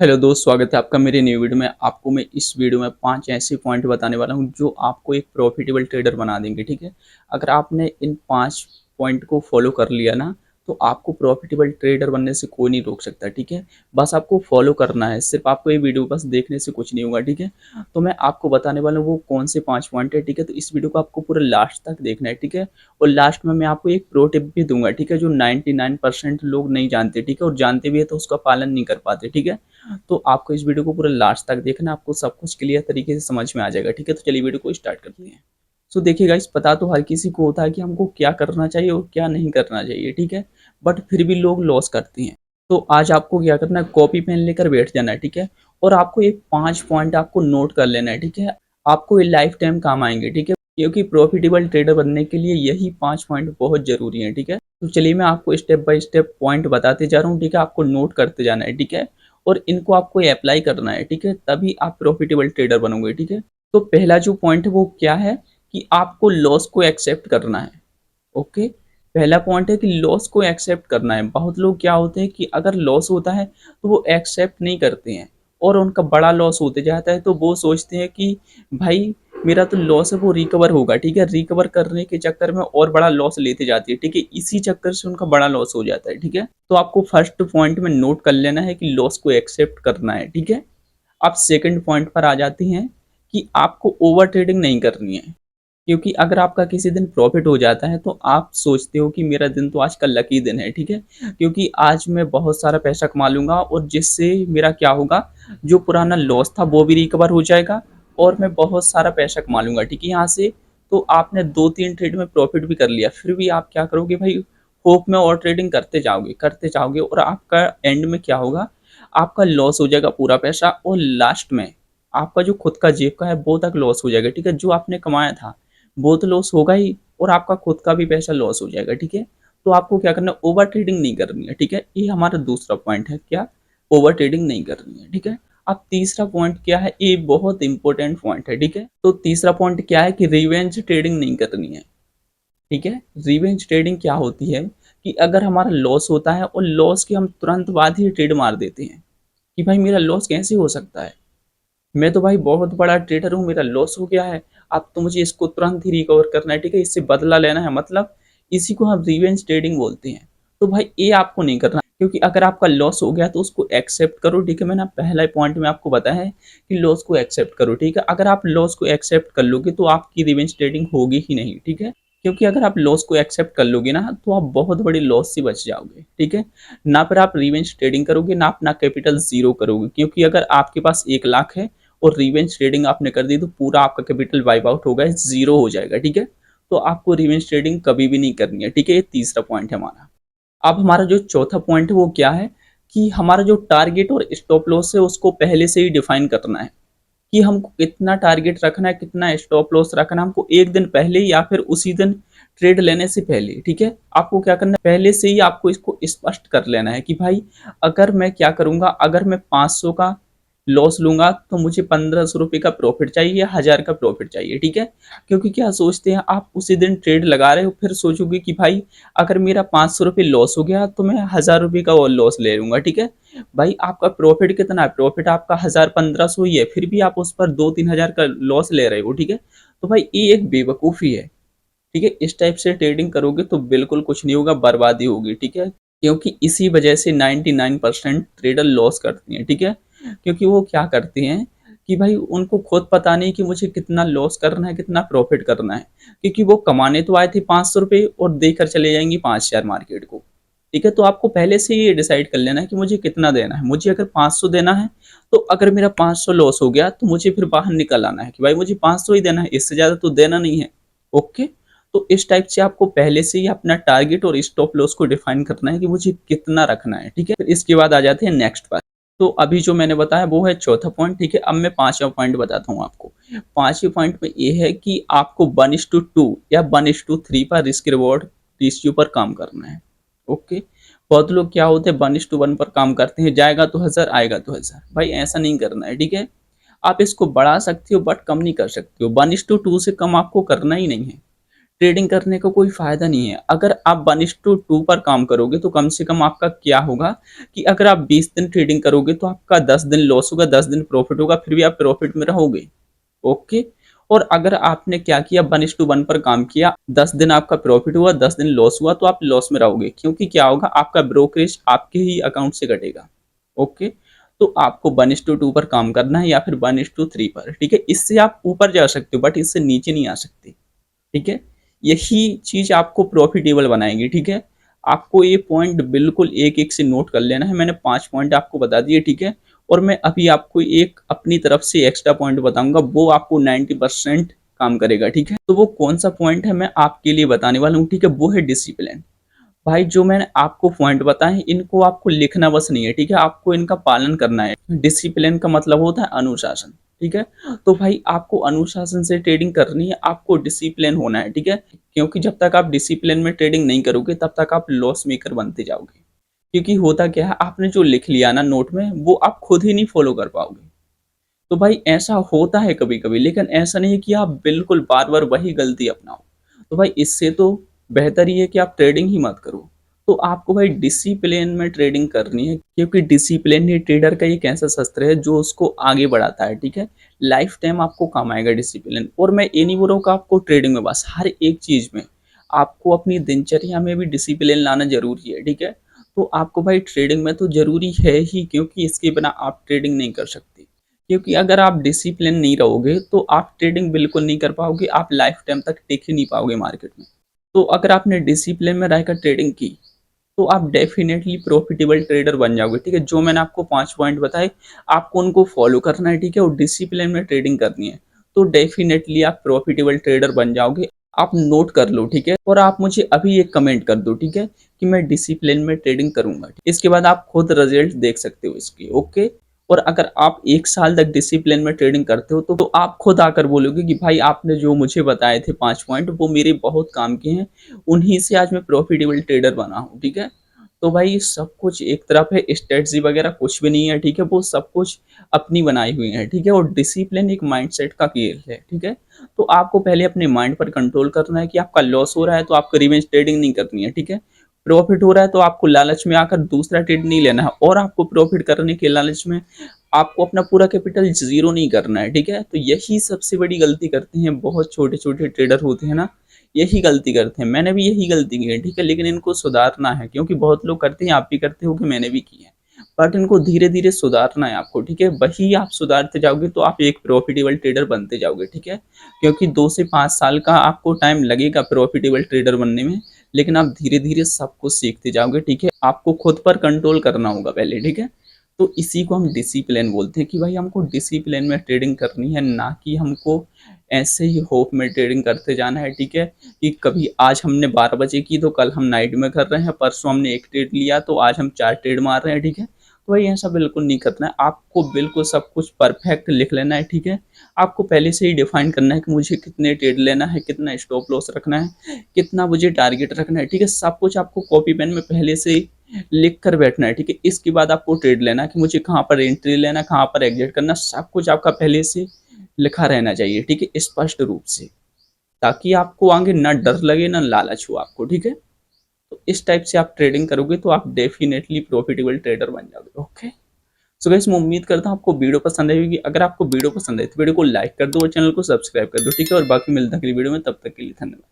Hello दोस्त, स्वागत है आपका मेरे न्यू वीडियो में। आपको मैं इस वीडियो में 5 ऐसे पॉइंट बताने वाला हूं जो आपको एक प्रॉफिटेबल ट्रेडर बना देंगे। ठीक है, अगर आपने इन 5 पॉइंट को फॉलो कर लिया ना, तो आपको प्रॉफिटेबल ट्रेडर बनने से कोई नहीं रोक सकता। ठीक है, बस आपको फॉलो करना है, सिर्फ आपको ये वीडियो बस देखने से कुछ नहीं होगा। ठीक है, तो मैं आपको बताने वाला हूँ वो कौन से 5 पॉइंट है। ठीक है, तो इस वीडियो को आपको पूरा लास्ट तक देखना है। ठीक है, और लास्ट में मैं आपको एक प्रो टिप भी दूंगा। ठीक है, जो 99% लोग नहीं जानते। ठीक है, और जानते भी है तो उसका पालन नहीं कर पाते। ठीक है, तो आपको इस वीडियो को पूरा लास्ट तक देखना, आपको सब कुछ क्लियर तरीके से समझ में आ जाएगा। ठीक है, तो चलिए वीडियो को स्टार्ट करते हैं। सो देखिए गाइस, पता तो हर किसी को होता है कि हमको क्या करना चाहिए और क्या नहीं करना चाहिए। ठीक है, बट फिर भी लोग लॉस करते हैं। तो आज आपको क्या करना है, कॉपी पेन लेकर बैठ जाना है। ठीक है, और आपको ये 5 पॉइंट आपको नोट कर लेना है। ठीक है, आपको ये लाइफ टाइम काम आएंगे। ठीक है, क्योंकि प्रॉफिटेबल ट्रेडर बनने के लिए यही 5 पॉइंट बहुत जरूरी है। ठीक है, तो चलिए मैं आपको स्टेप बाय स्टेप पॉइंट बताते जा रहा हूँ। ठीक है, आपको नोट करते जाना है। ठीक है, और इनको आपको अप्लाई करना है। ठीक है, तभी आप प्रॉफिटेबल ट्रेडर बनोगे। ठीक है, तो पहला जो पॉइंट है वो क्या है कि आपको लॉस को एक्सेप्ट करना है। ओके, पहला पॉइंट है कि लॉस को एक्सेप्ट करना है। बहुत लोग क्या होते हैं कि अगर लॉस होता है तो वो एक्सेप्ट नहीं करते हैं, और उनका बड़ा लॉस होते जाता है तो वो सोचते हैं कि भाई मेरा तो लॉस है वो रिकवर होगा। ठीक है, रिकवर करने के चक्कर में और बड़ा लॉस लेते जाती है। ठीक है, इसी चक्कर से उनका बड़ा लॉस हो जाता है। ठीक है, तो आपको फर्स्ट पॉइंट में नोट कर लेना है कि लॉस को एक्सेप्ट करना है। ठीक है, अब सेकंड पॉइंट पर आ जाते हैं कि आपको ओवर ट्रेडिंग नहीं करनी है। क्योंकि अगर आपका किसी दिन प्रॉफिट हो जाता है तो आप सोचते हो कि मेरा दिन तो आज का लकी दिन है। ठीक है, क्योंकि आज मैं बहुत सारा पैसा कमा लूंगा और जिससे मेरा क्या होगा, जो पुराना लॉस था वो भी रिकवर हो जाएगा और मैं बहुत सारा पैसा कमा लूंगा। ठीक है, यहाँ से तो आपने 2-3 ट्रेड में प्रॉफिट भी कर लिया, फिर भी आप क्या करोगे भाई, होप में और ट्रेडिंग करते जाओगे और आपका एंड में क्या होगा, आपका लॉस हो जाएगा पूरा पैसा, और लास्ट में आपका जो खुद का जेब का है वो तक लॉस हो जाएगा। ठीक है, जो आपने कमाया था वो तो लॉस होगा ही, और आपका खुद का भी पैसा लॉस हो जाएगा। ठीक है, तो आपको क्या करना है, ओवर ट्रेडिंग नहीं करनी है। ठीक है, ये हमारा दूसरा पॉइंट है, क्या, ओवर ट्रेडिंग नहीं करनी है। ठीक है, अब तीसरा पॉइंट क्या है, ये बहुत इंपॉर्टेंट पॉइंट है। ठीक है, तो तीसरा पॉइंट क्या है कि रिवेंज ट्रेडिंग नहीं करनी है। ठीक है, रिवेंज ट्रेडिंग क्या होती है कि अगर हमारा लॉस होता है और लॉस के हम तुरंत बाद ही ट्रेड मार देते हैं कि भाई मेरा लॉस कैसे हो सकता है, मैं तो भाई बहुत बड़ा ट्रेडर हूँ, मेरा लॉस हो गया है, अब तो मुझे इसको तुरंत ही रिकवर करना है। ठीक है, इससे बदला लेना है, मतलब इसी को हम रिवेंज ट्रेडिंग बोलते हैं। तो भाई ये आपको नहीं करना, क्योंकि अगर आपका लॉस हो गया तो उसको एक्सेप्ट करो। ठीक है, मैंने पहला पॉइंट में आपको बताया है कि लॉस को एक्सेप्ट करो। ठीक है, अगर आप लॉस को एक्सेप्ट कर लोगे तो आपकी रिवेंज ट्रेडिंग होगी ही नहीं। ठीक है, क्योंकि अगर आप लॉस को एक्सेप्ट कर लोगे ना तो आप बहुत बड़ी लॉस से बच जाओगे। ठीक है, ना फिर आप रिवेंज ट्रेडिंग करोगे ना अपना कैपिटल जीरो करोगे, क्योंकि अगर आपके पास 1 लाख है और रिवेंज ट्रेडिंग आपने कर दी तो पूरा आपका कैपिटल वाइप आउट होगा, जीरो हो जाएगा। ठीक है, तो आपको रिवेंज ट्रेडिंग कभी भी नहीं करनी है। ठीक है, ये तीसरा पॉइंट है हमारा। अब हमारा जो चौथा पॉइंट है वो क्या है कि हमारा जो टारगेट और स्टॉप लॉस है उसको पहले से ही डिफाइन करना है कि हमको कितना टारगेट रखना है, कितना स्टॉप लॉस रखना है, हमको एक दिन पहले या फिर उसी दिन ट्रेड लेने से पहले। ठीक है, आपको क्या करना है, पहले से ही आपको इसको स्पष्ट कर लेना है कि भाई अगर मैं क्या करूंगा, अगर मैं 500 का लॉस लूंगा तो मुझे 1500 रुपये का प्रॉफिट चाहिए, 1000 का प्रॉफिट चाहिए। ठीक है, क्योंकि क्या सोचते हैं आप, उसी दिन ट्रेड लगा रहे हो फिर सोचोगे कि भाई अगर मेरा 500 रुपये लॉस हो गया तो मैं 1000 रुपये का और लॉस ले लूंगा। ठीक है, भाई आपका प्रॉफिट कितना है, प्रॉफिट आपका 1000-1500 ही है, फिर भी आप उस पर 2-3000 का लॉस ले रहे हो। ठीक है, तो भाई ये एक बेवकूफ़ी है। ठीक है, इस टाइप से ट्रेडिंग करोगे तो बिल्कुल कुछ नहीं होगा, बर्बादी होगी। ठीक है, क्योंकि इसी वजह से 99% ट्रेडर लॉस करती हैं। ठीक है, क्योंकि वो क्या करते हैं कि भाई उनको खुद पता नहीं कि मुझे कितना लॉस करना है, कितना प्रॉफिट करना है, क्योंकि वो कमाने तो आए थे 500 रुपये और देकर चले जाएंगे 5 शेयर मार्केट को। ठीक है, तो आपको पहले से ये डिसाइड कर लेना है कि मुझे कितना देना है। मुझे अगर 500 देना है तो अगर मेरा 500 लॉस हो गया तो मुझे फिर बाहर निकल आना है कि भाई मुझे 500 ही देना है, इससे ज़्यादा तो देना नहीं है। ओके, तो इस टाइप से आपको पहले से ही अपना टारगेट और स्टॉप लॉस को डिफाइन करना है कि मुझे कितना रखना है। ठीक है, फिर इसके बाद आ जाते हैं नेक्स्ट पर। तो अभी जो मैंने बताया वो है चौथा पॉइंट। ठीक है, अब मैं पांचवा पॉइंट बताता हूँ आपको। पांचवें पॉइंट में ये है कि आपको 1:2 या 1:3 पर रिस्क रिवॉर्ड रेशियो पर काम करना है। ओके, बहुत लोग क्या होते हैं 1:1 पर काम करते हैं, जाएगा तो 1000 आएगा तो 1000। भाई ऐसा नहीं करना है। ठीक है, आप इसको बढ़ा सकते हो बट कम नहीं कर सकते हो, 1:2 से कम आपको करना ही नहीं है। ट्रेडिंग करने का कोई फ़ायदा नहीं है। अगर आप 1:2 पर काम करोगे तो कम से कम आपका क्या होगा कि अगर आप 20 दिन ट्रेडिंग करोगे तो आपका 10 दिन लॉस होगा, 10 दिन प्रॉफ़िट होगा, फिर भी आप प्रॉफ़िट में रहोगे। ओके। और अगर आपने क्या किया, 1:1 पर काम किया, 10 दिन आपका प्रॉफिट हुआ, 10 दिन लॉस हुआ, तो आप लॉस में रहोगे, क्योंकि क्या होगा, आपका ब्रोकरेज आपके ही अकाउंट से कटेगा। ओके। तो आपको 1:2 पर काम करना है या फिर 1:3 पर, ठीक है। इससे आप ऊपर जा सकते हो बट इससे नीचे नहीं आ सकते, ठीक है। यही चीज आपको प्रॉफिटेबल बनाएगी, ठीक है। आपको ये पॉइंट बिल्कुल एक एक से नोट कर लेना है। मैंने 5 पॉइंट आपको बता दिए, ठीक है। और मैं अभी आपको एक अपनी तरफ से एक्स्ट्रा पॉइंट बताऊंगा, वो आपको 90% काम करेगा, ठीक है। तो वो कौन सा पॉइंट है मैं आपके लिए बताने वाला हूँ, ठीक है। वो है डिसिप्लिन। भाई जो मैंने आपको पॉइंट बताए इनको आपको लिखना बस नहीं है, ठीक है, आपको इनका पालन करना है। डिसिप्लिन का मतलब होता है अनुशासन, ठीक है। तो भाई आपको अनुशासन से ट्रेडिंग करनी है, आपको डिसिप्लिन होना है, ठीक है। क्योंकि जब तक आप डिसिप्लिन में ट्रेडिंग नहीं करोगे तब तक आप लॉस मेकर बनते जाओगे। क्योंकि होता क्या है, आपने जो लिख लिया ना नोट में, वो आप खुद ही नहीं फॉलो कर पाओगे। तो भाई ऐसा होता है कभी कभी, लेकिन ऐसा नहीं है कि आप बिल्कुल बार बार वही गलती अपनाओ। तो भाई इससे तो बेहतर ही है कि आप ट्रेडिंग ही मत करो। तो आपको भाई डिसिप्लिन में ट्रेडिंग करनी है, क्योंकि डिसिप्लिन ही ट्रेडर का एक ऐसा शस्त्र है जो उसको आगे बढ़ाता है, ठीक है। लाइफ टाइम आपको काम आएगा डिसिप्लिन। और मैं ये नहीं बोल रहा हूँ कि आपको ट्रेडिंग में बस, हर एक चीज में आपको अपनी दिनचर्या में भी डिसिप्लिन लाना जरूरी है, ठीक है। तो आपको भाई ट्रेडिंग में तो जरूरी है ही, क्योंकि इसके बिना आप ट्रेडिंग नहीं कर सकते। क्योंकि अगर आप डिसिप्लिन नहीं रहोगे तो आप ट्रेडिंग बिल्कुल नहीं कर पाओगे, आप लाइफ टाइम तक टिक ही नहीं पाओगे मार्केट में। तो अगर आपने डिसिप्लिन में रहकर ट्रेडिंग की तो आप डेफिनेटली प्रॉफिटेबल ट्रेडर बन जाओगे, ठीक है। जो मैंने आपको 5 पॉइंट बताए, आपको उनको फॉलो करना है, ठीक है, और डिसिप्लिन में ट्रेडिंग करनी है। तो डेफिनेटली आप प्रॉफिटेबल ट्रेडर बन जाओगे। आप नोट कर लो, ठीक है, और आप मुझे अभी एक कमेंट कर दो, ठीक है, कि मैं डिसिप्लिन में ट्रेडिंग करूंगा। इसके बाद आप खुद रिजल्ट देख सकते हो इसके। ओके। और अगर आप 1 साल तक डिसिप्लिन में ट्रेडिंग करते हो तो आप खुद आकर बोलोगे कि भाई आपने जो मुझे बताए थे 5 पॉइंट वो मेरे बहुत काम के हैं, उन्हीं से आज मैं प्रॉफिटेबल ट्रेडर बना हूँ, ठीक है। तो भाई सब कुछ एक तरफ है, स्ट्रेटजी वगैरह कुछ भी नहीं है, ठीक है, वो सब कुछ अपनी बनाई हुई है, ठीक है। और डिसिप्लिन एक माइंडसेट का खेल है, ठीक है। तो आपको पहले अपने माइंड पर कंट्रोल करना है कि आपका लॉस हो रहा है तो आपको रिवेंज ट्रेडिंग नहीं करनी है, ठीक है। प्रॉफिट हो रहा है तो आपको लालच में आकर दूसरा ट्रेड नहीं लेना है, और आपको प्रॉफिट करने के लालच में आपको अपना पूरा कैपिटल जीरो नहीं करना है, ठीक है। तो यही सबसे बड़ी गलती करते हैं बहुत छोटे छोटे ट्रेडर होते हैं ना, यही गलती करते हैं। मैंने भी यही गलती की है, ठीक है, लेकिन इनको सुधारना है, क्योंकि बहुत लोग करते हैं, आप भी करते हो कि मैंने भी की है। बट इनको धीरे धीरे सुधारना है आपको, ठीक है। वही आप सुधारते जाओगे तो आप एक प्रॉफिटेबल ट्रेडर बनते जाओगे, ठीक है। क्योंकि 2 से 5 साल का आपको टाइम लगेगा प्रॉफिटेबल ट्रेडर बनने में, लेकिन आप धीरे धीरे सब कुछ सीखते जाओगे, ठीक है। आपको खुद पर कंट्रोल करना होगा पहले, ठीक है। तो इसी को हम डिसिप्लिन बोलते हैं कि भाई हमको डिसिप्लिन में ट्रेडिंग करनी है, ना कि हमको ऐसे ही होप में ट्रेडिंग करते जाना है, ठीक है। कि कभी आज हमने 12 बजे की तो कल हम नाइट में कर रहे हैं, परसों हमने एक ट्रेड लिया तो आज हम 4 ट्रेड मार रहे हैं, ठीक है। तो भाई ऐसा बिल्कुल नहीं करना है, आपको बिल्कुल सब कुछ परफेक्ट लिख लेना है, ठीक है। आपको पहले से ही डिफाइन करना है कि मुझे कितने ट्रेड लेना है, कितना स्टॉप लॉस रखना है, कितना मुझे टारगेट रखना है, ठीक है। सब कुछ आपको कॉपी पेन में पहले से ही लिख कर बैठना है, ठीक है। इसके बाद आपको ट्रेड लेना है कि मुझे कहाँ पर एंट्री लेना, कहाँ पर एग्जिट करना, सब कुछ आपका पहले से लिखा रहना चाहिए, ठीक है, स्पष्ट रूप से, ताकि आपको आगे ना डर लगे ना लालच हो आपको, ठीक है। तो इस टाइप से आप ट्रेडिंग करोगे तो आप डेफिनेटली प्रॉफिटेबल ट्रेडर बन जाओगे। ओके। सो गाइस मैं उम्मीद करता हूँ आपको वीडियो पसंद आई होगी। अगर आपको वीडियो पसंद आई तो वीडियो को लाइक कर दो और चैनल को सब्सक्राइब कर दो, ठीक है। और बाकी मिलता है अगली वीडियो में, तब तक के लिए धन्यवाद।